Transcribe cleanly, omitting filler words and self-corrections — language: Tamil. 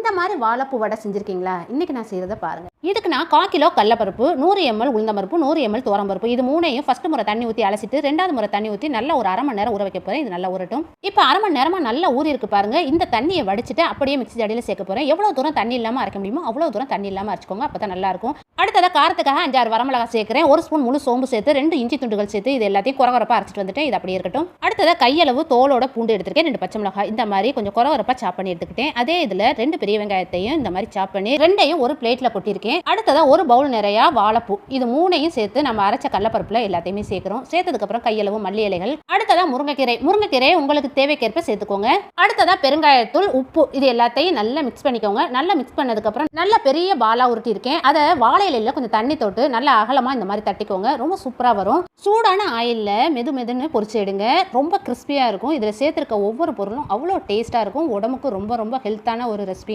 இந்த மாதிரி வாழைப்பூ வடை செஞ்சுருக்கீங்களா? இன்றைக்கி நான் செய்கிறத பாருங்கள். இதுக்கு நான் 1/4 கிலோ கடலைப்பருப்பு, 100 ml உளுந்தம்பருப்பு, 100 ml துவரம்பருப்பு, இது மூணையும் ஃபஸ்ட்டு முறை தண்ணி ஊற்றி அலசிட்டு 2வது முறை தண்ணி ஊற்றி நல்லா ஒரு 1/2 மணி நேரம் ஊற வைக்க போகிறேன். இது நல்லா ஊறட்டும். இப்போ 1/2 மணி நேரமாக நல்லா ஊறி இருக்கு பாருங்க. இந்த தண்ணியை வடிச்சிட்டு அப்படியே மிக்ஸி ஜாடியில் சேர்க்க போகிறேன். எவ்வளோ தூரம் தண்ணி இல்லாமல் அரைக்க முடியுமோ அவ்வளோ தூரம் தண்ணி இல்லாமல் அரைச்சிக்கோங்க. அப்போ தான் நல்லாயிருக்கும். அடுத்ததாக காரத்துக்காக 5-6 வரமிளகா சேர்க்குறேன். 1 ஸ்பூன் முழு சோம்பு சேர்த்து 2 இஞ்சி துண்டுகள் சேர்த்து இது எல்லாத்தையும் குறவரப்பாக அரைச்சிட்டு வந்துட்டேன். இது அப்படியே இருக்கட்டும். அடுத்ததாக கையளவு தோலோட பூண்டு எடுத்துருக்கேன். 2 பச்சை மிளகாய் இந்த மாதிரி கொஞ்சம் குறவரப்பாக சாப் பண்ணி எடுத்துக்கிட்டேன். அதே இதில் 2 பெரிய வெங்காயத்தையும் இந்த மாதிரி சாப் பண்ணி 2ஐயும் ஒரு பிளேட்டில் கொட்டியிருக்கேன். அடுத்ததாக ஒரு பவுல் நிறையா வாழைப்பூ, இது மூணையும் சேர்த்து நம்ம அரைச்ச கடலைப்பருப்புல எல்லாத்தையுமே சேர்க்கிறோம். சேர்த்ததுக்கப்புறம் கையளவு மல்லி இலைகள். அடுத்ததாக முருங்கைக்கீரை உங்களுக்கு தேவைக்கேற்ப சேர்த்துக்கோங்க. அடுத்ததாக பெருங்காயத்தூள், உப்பு, இது எல்லாத்தையும் நல்லா மிக்ஸ் பண்ணிக்கோங்க. நல்லா மிக்ஸ் பண்ணதுக்கப்புறம் நல்ல பெரிய பாலா உருட்டி இருக்கேன். அதை வாழை இலையில கொஞ்சம் தண்ணி தொட்டு நல்லா அகலமாக இந்த மாதிரி தட்டிக்கோங்க. ரொம்ப சூப்பராக வரும். சூடான ஆயிலில் மெதுன்னு பொரிச்சு எடுங்க. ரொம்ப கிறிஸ்பியாக இருக்கும். இதில் சேர்த்துருக்க ஒவ்வொரு பொருளும் அவ்வளோ டேஸ்ட்டாக இருக்கும். உடம்புக்கு ரொம்ப ஹெல்த்தான ஒரு ரெசிபி.